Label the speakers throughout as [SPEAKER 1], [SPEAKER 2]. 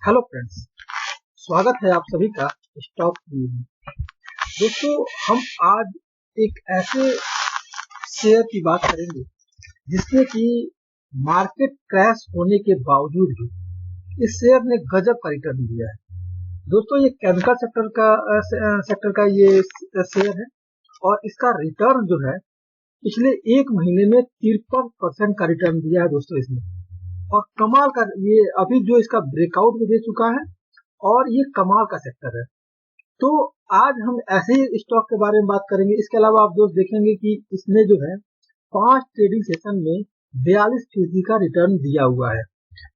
[SPEAKER 1] Hello friends, स्वागत है आप सभी का स्टॉक न्यूज में। दोस्तों, हम आज एक ऐसे शेयर की बात करेंगे जिसमें कि मार्केट क्रैश होने के बावजूद भी इस शेयर ने गजब का रिटर्न दिया है। दोस्तों, ये केमिकल सेक्टर का ये शेयर है और इसका रिटर्न जो है पिछले एक महीने में 53% का रिटर्न दिया है दोस्तों इसने। और कमाल का ये अभी जो इसका ब्रेकआउट भी दे चुका है और ये कमाल का सेक्टर है। तो आज हम ऐसे ही स्टॉक के बारे में बात करेंगे। इसके अलावा आप दोस्त देखेंगे कि इसने जो है 5 ट्रेडिंग सेशन में 42% का रिटर्न दिया हुआ है।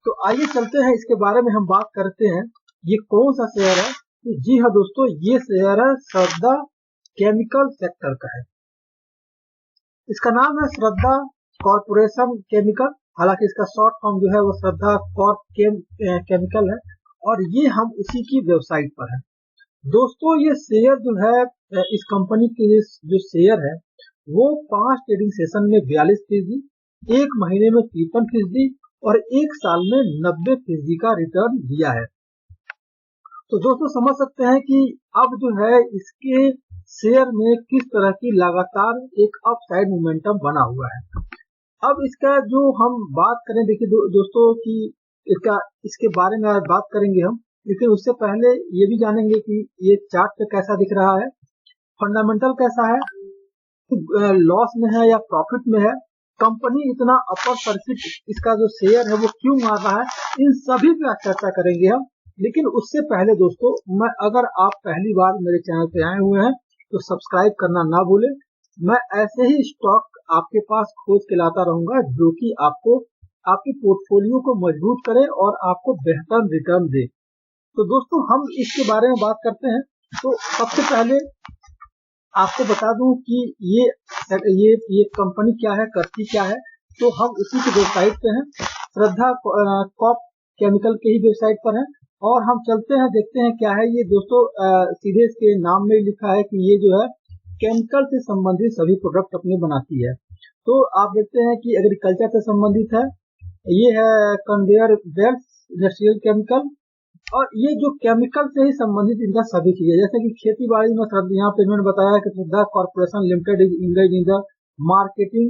[SPEAKER 1] तो आइए चलते हैं, इसके बारे में हम बात करते हैं। ये कौन सा शेयर है? तो जी हाँ दोस्तों, ये शेयर है श्रद्धा केमिकल सेक्टर का है। इसका नाम है श्रद्धा कॉर्पोरेशन केमिकल। हालांकि इसका शॉर्ट फॉर्म जो है वो श्रद्धा कॉर्प केमिकल है और ये हम उसी की वेबसाइट पर है। दोस्तों, ये शेयर जो है इस कंपनी के जो शेयर है वो 5 ट्रेडिंग सेशन में 42%, एक महीने में 53% और एक साल में 90% का रिटर्न दिया है। तो दोस्तों समझ सकते हैं कि अब जो है इसके शेयर में किस तरह की लगातार एक अपसाइड मोमेंटम बना हुआ है। अब इसका जो हम बात करें, देखिए दोस्तों कि इसके बारे में आज बात करेंगे हम, लेकिन उससे पहले ये भी जानेंगे कि ये चार्ट पे कैसा दिख रहा है, फंडामेंटल कैसा है, लॉस में है या प्रॉफिट में है, कंपनी इतना अपर सर्किट इसका जो शेयर है वो क्यों मार रहा है, इन सभी पे चर्चा करेंगे हम। लेकिन उससे पहले दोस्तों, अगर आप पहली बार मेरे चैनल पे आए हुए हैं तो सब्सक्राइब करना ना भूलें। मैं ऐसे ही स्टॉक आपके पास खोज के लाता रहूंगा जो कि आपको आपकी पोर्टफोलियो को मजबूत करे और आपको बेहतर रिटर्न दे। तो दोस्तों हम इसके बारे में बात करते हैं। तो सबसे पहले आपको बता दूं कि ये कंपनी क्या है, करती क्या है। तो हम उसी की वेबसाइट पे हैं, श्रद्धा कॉर्प केमिकल के ही वेबसाइट पर है और हम चलते हैं, देखते हैं क्या है ये। दोस्तों सीधे इसके नाम में लिखा है कि ये जो है केमिकल से संबंधित सभी प्रोडक्ट अपने बनाती है। तो आप देखते हैं कि एग्रीकल्चर से संबंधित है, ये है कन्वेयर बेल्ट इंडस्ट्रियल केमिकल, और ये जो केमिकल से ही संबंधित इनका सभी चीजें, जैसे कि खेती बाड़ी में यहाँ पे इन्होंने बताया कि Shraddha corporation limited is engage in the marketing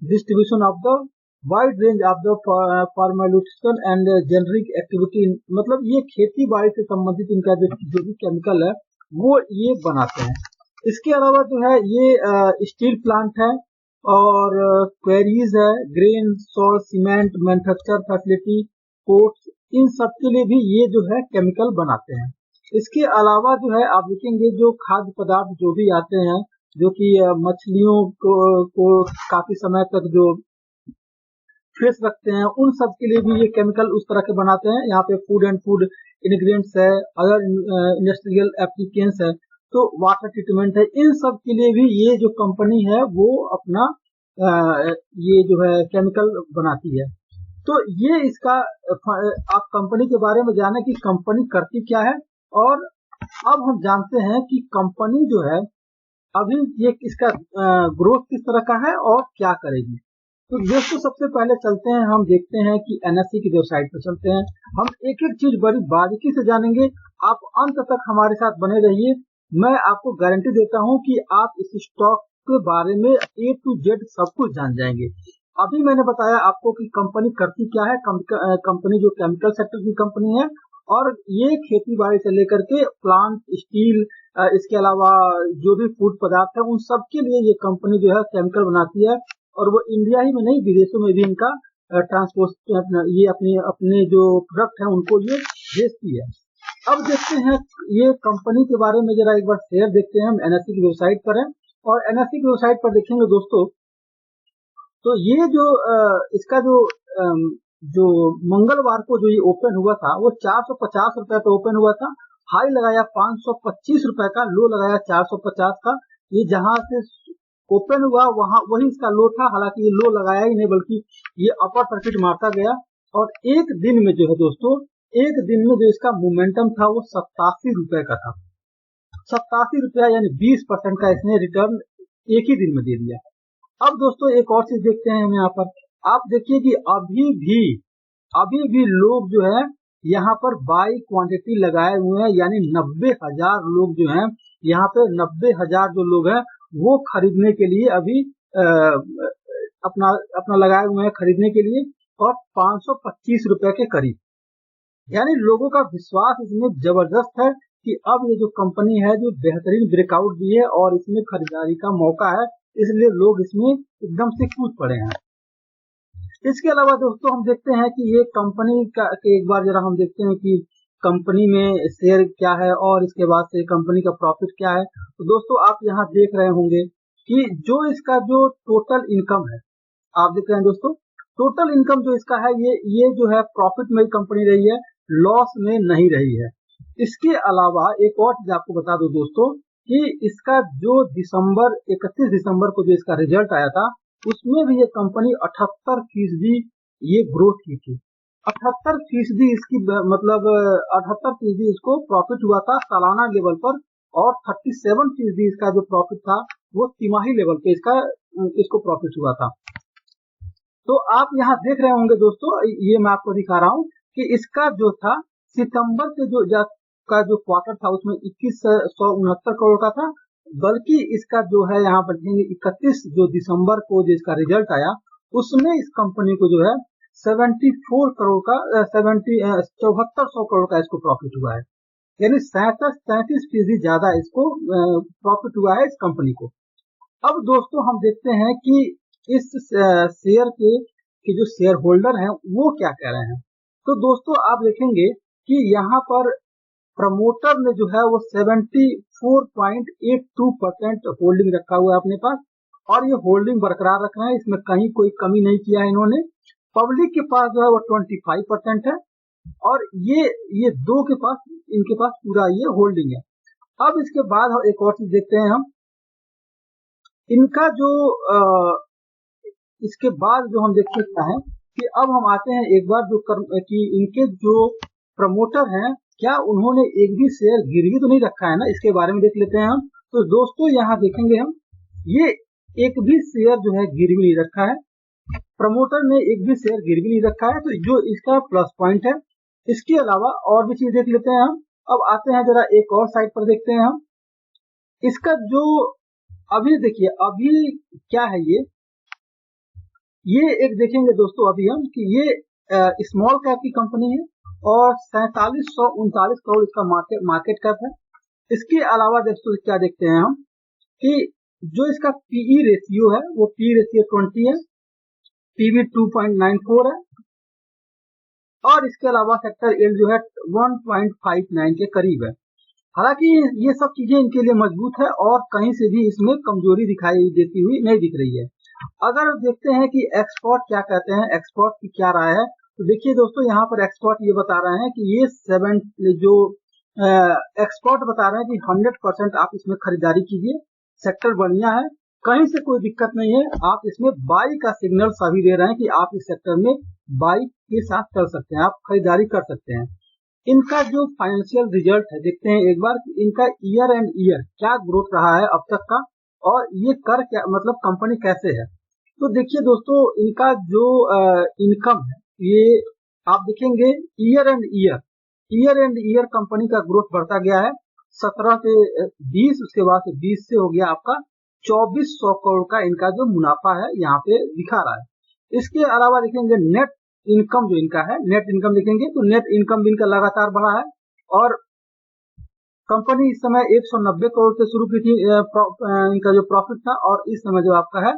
[SPEAKER 1] distribution of the wide range of the pharmaceutical and generic activity. मतलब ये खेती बाड़ी से संबंधित इनका जो भी केमिकल है वो ये बनाते हैं। इसके अलावा जो है ये स्टील प्लांट है और क्वेरीज है, grain salt cement manufacture facility, ports, इन सब के लिए भी ये जो है केमिकल बनाते हैं। इसके अलावा जो है आप देखेंगे जो खाद्य पदार्थ जो भी आते हैं, जो कि मछलियों को काफी समय तक जो फ्रेश रखते हैं, उन सब के लिए भी ये केमिकल उस तरह के बनाते हैं। यहाँ पे फूड एंड फूड इंग्रेडिएंट्स है, अदर इंडस्ट्रियल एप्लीकेंट्स है, तो वाटर ट्रीटमेंट है, इन सब के लिए भी ये जो कंपनी है वो अपना ये जो है केमिकल बनाती है। तो ये इसका आप कंपनी के बारे में जाने कि कंपनी करती क्या है। और अब हम जानते हैं कि कंपनी जो है अभी ये इसका ग्रोथ किस तरह का है और क्या करेगी। तो दोस्तों सबसे पहले चलते हैं, हम देखते हैं कि एनएसई की वेबसाइट पर चलते हैं, हम एक एक चीज बड़ी बारीकी से जानेंगे। आप अंत तक हमारे साथ बने रहिए। मैं आपको गारंटी देता हूं कि आप इस स्टॉक के बारे में A to Z सब कुछ जान जाएंगे। अभी मैंने बताया आपको कि कंपनी करती क्या है। कंपनी जो केमिकल सेक्टर की कंपनी है और ये खेती बाड़ी से लेकर के प्लांट, स्टील, इसके अलावा जो भी फूड पदार्थ है, उन सब के लिए ये कंपनी जो है केमिकल बनाती है। और वो इंडिया ही में नहीं, विदेशों में भी इनका ट्रांसपोर्ट, ये अपने जो प्रोडक्ट है उनको ये भेजती है। अब देखते हैं ये कंपनी के बारे में, जरा एक बार शेयर देखते हैं। हम एनएसई की वेबसाइट पर हैं और एनएसई की वेबसाइट पर देखेंगे दोस्तों, तो ये जो इसका जो मंगलवार को जो ये ओपन हुआ था वो 450 रुपए पे ओपन हुआ था। हाई लगाया 525 रुपए का, लो लगाया 450 का। ये जहां से ओपन हुआ वहां वही इसका लो था। हालांकि ये लो लगाया ही नहीं बल्कि ये अपर सर्किट मारता गया और एक दिन में जो है दोस्तों, एक दिन में जो इसका मोमेंटम था वो 87 रुपए का था। 87 रुपया यानी 20% का इसने रिटर्न एक ही दिन में दे दिया। अब दोस्तों एक और चीज देखते हैं हम यहाँ पर। आप देखिए कि अभी भी लोग जो है यहाँ पर बाई क्वांटिटी लगाए हुए हैं, यानी 90,000 लोग जो हैं यहाँ पे 90,000 जो लोग हैं वो खरीदने के लिए अभी अपना अपना लगाए हुए हैं खरीदने के लिए, और 525 रुपए के करीब। यानी लोगों का विश्वास इसमें जबरदस्त है कि अब ये जो कंपनी है जो बेहतरीन ब्रेकआउट दी है और इसमें खरीदारी का मौका है, इसलिए लोग इसमें एकदम से कूद पड़े हैं। इसके अलावा दोस्तों हम देखते हैं कि ये कंपनी का एक बार जरा हम देखते हैं कि कंपनी में शेयर क्या है और इसके बाद से कंपनी का प्रॉफिट क्या है। तो दोस्तों आप यहाँ देख रहे होंगे कि जो इसका जो टोटल इनकम है, आप देख रहे हैं दोस्तों टोटल इनकम जो इसका है ये जो है प्रॉफिट में कंपनी रही है, लॉस में नहीं रही है। इसके अलावा एक और चीज आपको बता दूं दोस्तों कि इसका जो 31 दिसंबर को जो इसका रिजल्ट आया था उसमें भी ये कंपनी 78% ये ग्रोथ की थी। 78% इसकी मतलब 78% इसको प्रॉफिट हुआ था सालाना लेवल पर, और 37% इसका जो प्रॉफिट था वो तिमाही लेवल पे इसको प्रॉफिट हुआ था। तो आप यहाँ देख रहे होंगे दोस्तों, ये मैं आपको दिखा रहा हूँ कि इसका जो था सितंबर के जो क्वार्टर था उसमें 2169 करोड़ का था, बल्कि इसका जो है यहाँ पर 31 जो दिसंबर को जो इसका रिजल्ट आया उसमें इस कंपनी को जो है 74 करोड़ का 7400 करोड़ का इसको प्रॉफिट हुआ है। यानी 37% ज्यादा इसको प्रॉफिट हुआ है इस कंपनी को। अब दोस्तों हम देखते हैं कि इस शेयर के जो शेयर होल्डर हैं वो क्या कह रहे हैं। तो दोस्तों आप देखेंगे कि यहाँ पर प्रमोटर ने जो है वो 74.82% होल्डिंग रखा हुआ है अपने पास, और ये होल्डिंग बरकरार रख रहे हैं, इसमें कहीं कोई कमी नहीं किया है इन्होंने। पब्लिक के पास जो है वो 25% है, और ये दो के पास इनके पास पूरा ये होल्डिंग है। अब इसके बाद एक और चीज देखते हैं हम, इनका जो इसके बाद जो हम देख सकते हैं कि अब हम आते हैं एक बार कि इनके जो प्रमोटर हैं क्या उन्होंने एक भी शेयर गिरवी तो नहीं रखा है ना, इसके बारे में देख लेते हैं हम। तो दोस्तों यहाँ देखेंगे हम, ये एक भी शेयर जो है गिरवी नहीं रखा है, प्रमोटर ने एक भी शेयर गिरवी नहीं रखा है, तो जो इसका प्लस पॉइंट है। इसके अलावा और भी चीज देख लेते हैं हम। अब आते हैं जरा एक और साइड पर देखते हैं हम, इसका जो अभी देखिए अभी क्या है ये एक देखेंगे दोस्तों अभी हम कि ये स्मॉल कैप की कंपनी है और 4739 करोड़ इसका मार्केट कैप है। इसके अलावा दोस्तों क्या देखते हैं हम कि जो इसका पीई रेशियो है वो पी रेशियो 20 है, पीवी 2.94 है, और इसके अलावा सेक्टर एल जो है 1.59 के करीब है। हालांकि ये सब चीजें इनके लिए मजबूत है और कहीं से भी इसमें कमजोरी दिखाई देती हुई नहीं दिख रही है। अगर देखते हैं कि एक्सपर्ट क्या कहते हैं, एक्सपर्ट की क्या राय है, तो देखिए दोस्तों यहाँ पर एक्सपर्ट ये बता रहे हैं कि ये जो एक्सपर्ट बता रहे हैं कि 100% आप इसमें खरीदारी कीजिए, सेक्टर बढ़िया है, कहीं से कोई दिक्कत नहीं है, आप इसमें बाई का सिग्नल सभी दे रहे हैं कि आप इस सेक्टर में बाई के साथ कर सकते हैं, आप खरीदारी कर सकते हैं। इनका जो फाइनेंशियल रिजल्ट है देखते हैं एक बार कि इनका ईयर एंड ईयर क्या ग्रोथ रहा है अब तक का, और ये कर क्या मतलब कंपनी कैसे है। तो देखिए दोस्तों इनका जो इनकम है ये आप देखेंगे ईयर एंड ईयर कंपनी का ग्रोथ बढ़ता गया है, 17 से 20, उसके बाद से 20 से हो गया आपका 2400 करोड़ का इनका जो मुनाफा है यहाँ पे दिखा रहा है। इसके अलावा देखेंगे नेट इनकम जो इनका है, नेट इनकम देखेंगे तो नेट इनकम भी इनका लगातार बढ़ा है, और कंपनी इस समय 190 करोड़ से शुरू की थी, इनका जो प्रॉफिट था, और इस समय जो आपका है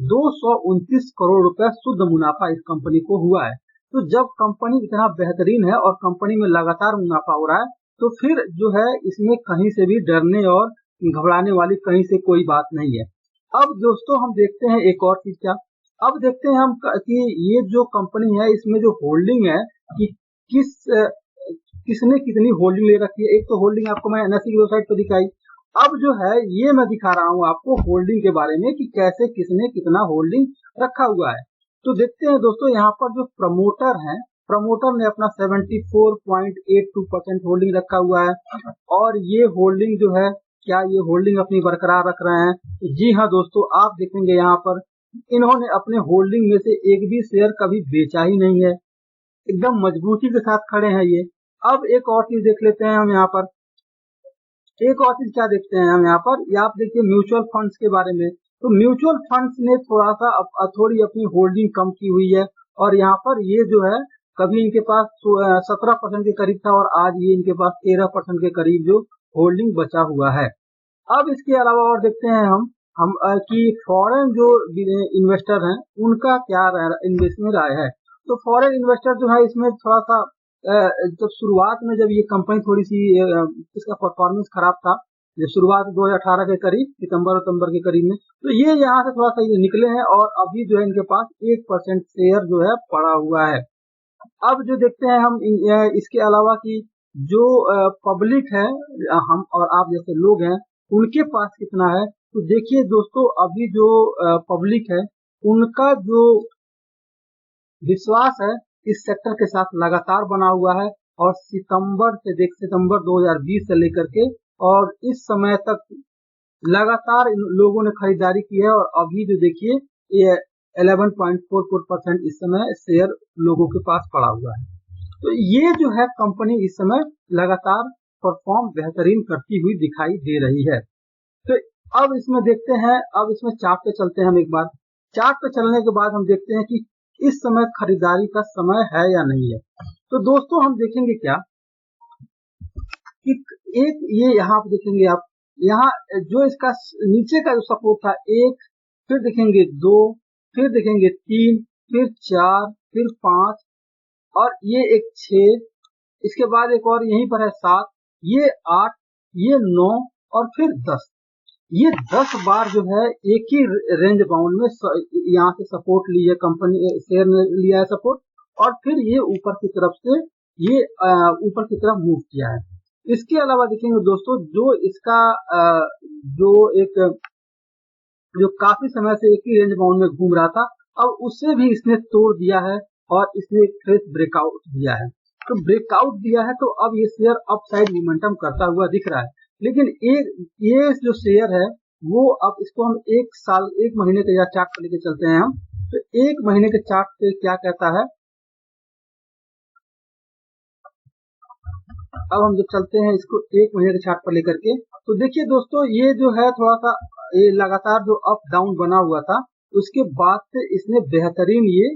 [SPEAKER 1] 229 करोड़ रुपए शुद्ध मुनाफा इस कंपनी को हुआ है। तो जब कंपनी इतना बेहतरीन है और कंपनी में लगातार मुनाफा हो रहा है तो फिर जो है इसमें कहीं से भी डरने और घबराने वाली कहीं से कोई बात नहीं है। अब दोस्तों हम देखते हैं एक और चीज क्या, अब देखते हैं हम कि ये जो कंपनी है इसमें जो होल्डिंग है कि किसने कितनी होल्डिंग ले रखी है। एक तो होल्डिंग आपको मैं एनएसई की वेबसाइट पर दिखाई, अब जो है ये मैं दिखा रहा हूँ आपको होल्डिंग के बारे में कि कैसे किसने कितना होल्डिंग रखा हुआ है। तो देखते हैं दोस्तों यहाँ पर जो प्रमोटर है, प्रमोटर ने अपना 74.82% होल्डिंग रखा हुआ है, और ये होल्डिंग जो है क्या ये होल्डिंग अपनी बरकरार रख रहे हैं। जी हाँ दोस्तों आप देखेंगे यहाँ पर इन्होंने अपने होल्डिंग में से एक भी शेयर कभी बेचा ही नहीं है, एकदम मजबूती के साथ खड़े हैं ये। अब एक और चीज देख लेते हैं हम यहाँ पर। एक और चीज क्या देखते हैं हम यहाँ पर, या आप देखिए म्यूचुअल फंड्स के बारे में। तो म्यूचुअल फंड्स ने थोड़ा सा थोड़ी अपनी होल्डिंग कम की हुई है, और यहाँ पर ये जो है कभी इनके पास 17% के करीब था, और आज ये इनके पास 13% के करीब जो होल्डिंग बचा हुआ है। अब इसके अलावा और देखते हैं हम कि फॉरेन जो इन्वेस्टर हैं उनका क्या इन्वेस्टमेंट राय है। तो फॉरेन इन्वेस्टर जो है इसमें थोड़ा सा जब शुरुआत में जब ये कंपनी थोड़ी सी इसका परफॉर्मेंस खराब था, जब शुरुआत 2018 के करीब सितंबर के करीब में, तो ये यहाँ से थोड़ा सा ये निकले हैं, और अभी जो है इनके पास 1% शेयर जो है पड़ा हुआ है। अब जो देखते हैं हम इसके अलावा कि जो पब्लिक है, हम और आप जैसे लोग हैं, उनके पास कितना है। तो देखिए दोस्तों, अभी जो पब्लिक है उनका जो विश्वास है इस सेक्टर के साथ लगातार बना हुआ है, और सितंबर 2020 से लेकर के और इस समय तक लगातार इन लोगों ने खरीदारी की है, और अभी जो देखिए ये 11.44% इस समय शेयर लोगों के पास पड़ा हुआ है। तो ये जो है कंपनी इस समय लगातार परफॉर्म बेहतरीन करती हुई दिखाई दे रही है। तो अब इसमें देखते हैं, अब इसमें चार्ट पे चलते हैं हम एक बार। चार्ट पे चलने के बाद हम देखते हैं कि इस समय खरीदारी का समय है या नहीं है। तो दोस्तों हम देखेंगे क्या कि एक ये यहाँ पे देखेंगे आप, यहाँ जो इसका नीचे का जो सपोर्ट था 1, फिर देखेंगे 2, फिर देखेंगे 3, फिर 4, फिर 5, और ये एक 6, इसके बाद एक और यहीं पर है 7, ये 8, ये 9, और फिर 10। ये 10 बार जो है एक ही रेंज बाउंड में यहाँ से सपोर्ट ली है कंपनी, शेयर ने लिया है सपोर्ट, और फिर ये ऊपर की तरफ से ये ऊपर की तरफ मूव किया है। इसके अलावा देखेंगे दोस्तों, जो इसका जो एक जो काफी समय से एक ही रेंज बाउंड में घूम रहा था, अब उसे भी इसने तोड़ दिया है, और इसने एक फ्रेश ब्रेकआउट दिया है। तो ब्रेकआउट दिया है, तो अब ये शेयर अपसाइड मोमेंटम करता हुआ दिख रहा है। लेकिन ये जो शेयर है वो, अब इसको हम एक महीने के या चार्ट पर लेके चलते हैं हम। तो एक महीने के चार्ट पे क्या कहता है, अब हम जब चलते हैं इसको एक महीने के चार्ट पर लेकर के, तो देखिए दोस्तों, ये जो है थोड़ा सा ये लगातार जो अप डाउन बना हुआ था, उसके बाद से इसने बेहतरीन ये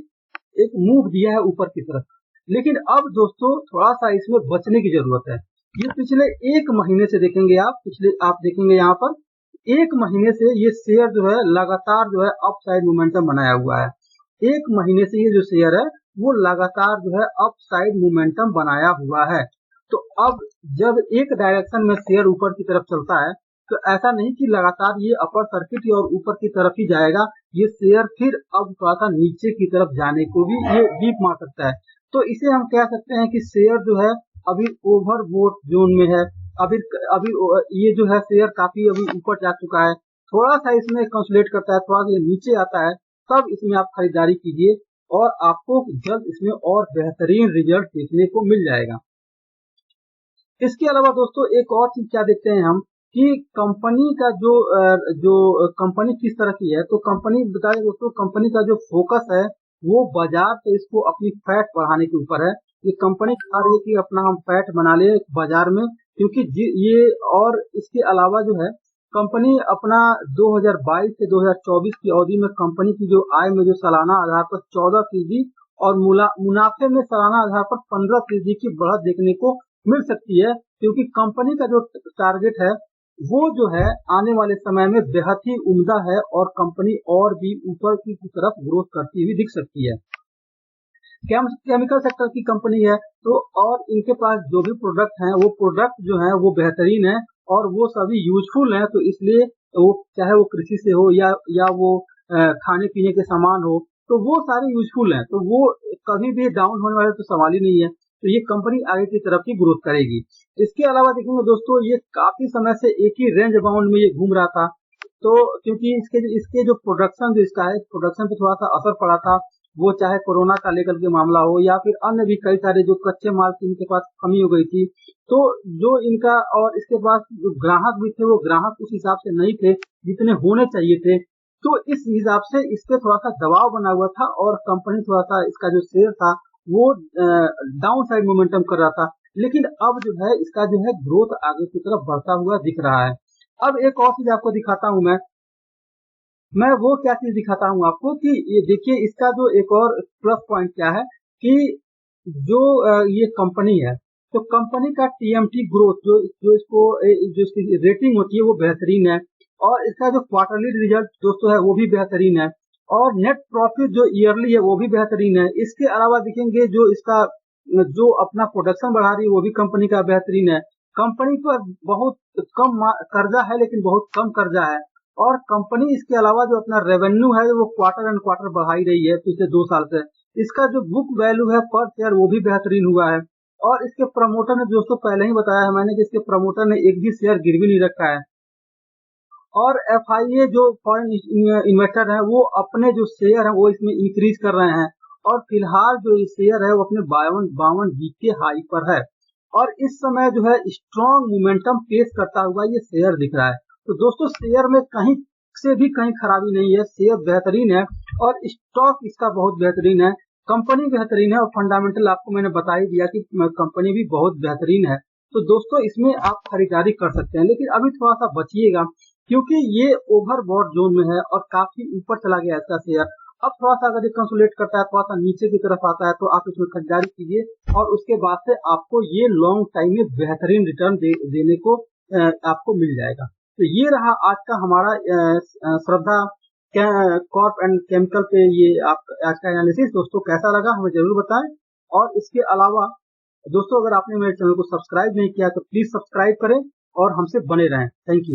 [SPEAKER 1] एक मूव दिया है ऊपर की तरफ। लेकिन अब दोस्तों थोड़ा सा इसमें बचने की जरूरत है। ये पिछले एक महीने से देखेंगे आप देखेंगे यहाँ पर एक महीने से ये शेयर जो है लगातार जो है अपसाइड मोमेंटम बनाया हुआ है। एक महीने से ये जो शेयर है वो लगातार जो है अपसाइड मोमेंटम बनाया हुआ है। तो अब जब एक डायरेक्शन में शेयर ऊपर की तरफ चलता है, तो ऐसा नहीं कि लगातार ये अपर सर्किट और ऊपर की तरफ ही जाएगा, ये शेयर फिर अब थोड़ा सा नीचे की तरफ जाने को भी ये डीप मार सकता है। तो इसे हम कह सकते हैं कि शेयर जो है अभी ओवरबोट जोन में है। अभी अभी ये जो है शेयर काफी अभी ऊपर जा चुका है, थोड़ा सा इसमें कंसोलिडेट करता है, थोड़ा सा नीचे आता है, तब इसमें आप खरीदारी कीजिए, और आपको जल्द इसमें और बेहतरीन रिजल्ट देखने को मिल जाएगा। इसके अलावा दोस्तों एक और चीज क्या देखते हैं हम कि कंपनी का जो कंपनी किस तरह की है। तो कंपनी बता दें दोस्तों, कंपनी का जो फोकस है वो बाजार से इसको अपनी फैट बढ़ाने के ऊपर है। ये कंपनी चाह रही है कि अपना हम फैट बना ले बाजार में, क्योंकि ये और इसके अलावा जो है कंपनी अपना 2022 से 2024 की अवधि में कंपनी की जो आय में जो सालाना आधार पर 14% और मुनाफे में सालाना आधार पर 15% की बढ़त देखने को मिल सकती है, क्योंकि कंपनी का जो टारगेट है वो जो है आने वाले समय में बेहद ही उम्दा है, और कंपनी और भी ऊपर की तरफ ग्रोथ करती हुई दिख सकती है। केमिकल सेक्टर की कंपनी है, तो और इनके पास जो भी प्रोडक्ट हैं वो प्रोडक्ट जो है वो बेहतरीन है, और वो सभी यूजफुल हैं। तो इसलिए वो चाहे वो कृषि से हो या वो खाने पीने के सामान हो, तो वो सारे यूजफुल हैं, तो वो कभी भी डाउन होने वाला तो सवाल ही नहीं है। तो ये कंपनी आगे की तरफ ही ग्रोथ करेगी। इसके अलावा देखेंगे दोस्तों, ये काफी समय से एक ही रेंज बाउंड में ये घूम रहा था, तो क्योंकि इसके जो प्रोडक्शन जो इसका है, प्रोडक्शन पे थोड़ा सा असर पड़ा था, वो चाहे कोरोना का लेकर के मामला हो या फिर अन्य भी कई सारे जो कच्चे माल की इनके पास कमी हो गई थी, तो जो इनका और इसके पास जो ग्राहक भी थे वो ग्राहक उस हिसाब से नहीं थे जितने होने चाहिए थे। तो इस हिसाब से इस पे थोड़ा सा दबाव बना हुआ था, और कंपनी थोड़ा सा इसका जो शेयर था वो डाउन साइड मोमेंटम कर रहा था। लेकिन अब जो है इसका जो है ग्रोथ आगे की तरफ बढ़ता हुआ दिख रहा है। अब एक और चीज आपको दिखाता हूं मैं वो क्या चीज दिखाता हूं आपको कि ये देखिए इसका जो एक और प्लस पॉइंट क्या है कि जो ये कंपनी है, तो कंपनी का टीएमटी ग्रोथ जो इसकी रेटिंग होती है वो बेहतरीन है, और इसका जो क्वार्टरली रिजल्ट दोस्तों है वो भी बेहतरीन है, और नेट प्रॉफिट जो ईयरली है वो भी बेहतरीन है। इसके अलावा देखेंगे जो इसका जो अपना प्रोडक्शन बढ़ा रही है वो भी कंपनी का बेहतरीन है। कंपनी पर बहुत कम कर्जा है, लेकिन बहुत कम कर्जा है, और कंपनी इसके अलावा जो अपना रेवेन्यू है वो क्वार्टर एंड क्वार्टर बढ़ाई रही है पिछले 2 साल से। इसका जो बुक वैल्यू है पर शेयर वो भी बेहतरीन हुआ है, और इसके प्रमोटर ने दोस्तों पहले ही बताया है मैंने कि इसके प्रमोटर ने एक भी शेयर गिरवी नहीं रखा है, और एफआईए जो फॉरेन इन्वेस्टर है वो अपने जो शेयर है वो इसमें इंक्रीज कर रहे हैं, और फिलहाल जो ये शेयर है वो अपने 52 वीक के हाई पर है, और इस समय जो है स्ट्रॉन्ग मोमेंटम पेश करता हुआ ये शेयर दिख रहा है। तो दोस्तों शेयर में कहीं से भी कहीं खराबी नहीं है, शेयर बेहतरीन है, और स्टॉक इसका बहुत बेहतरीन है, कंपनी बेहतरीन है, और फंडामेंटल आपको मैंने बता ही दिया कि कंपनी भी बहुत बेहतरीन है। तो दोस्तों इसमें आप खरीदारी कर सकते हैं, लेकिन अभी थोड़ा सा बचिएगा क्योंकि ये ओवरबॉट जोन में है और काफी ऊपर चला गया इसका शेयर। अब थोड़ा सा अगर ये कंसोलिडेट करता है, थोड़ा सा नीचे की तरफ आता है, तो आप इसमें खरीदारी कीजिए, और उसके बाद से आपको ये लॉन्ग टाइम में बेहतरीन रिटर्न देने को आपको मिल जाएगा। तो ये रहा आज का हमारा श्रद्धा कॉर्प एंड केमिकल पे ये आज का एनालिसिस। दोस्तों कैसा लगा हमें जरूर बताएं, और इसके अलावा दोस्तों अगर आपने मेरे चैनल को सब्सक्राइब नहीं किया तो प्लीज सब्सक्राइब करें और हमसे बने रहें। Thank you.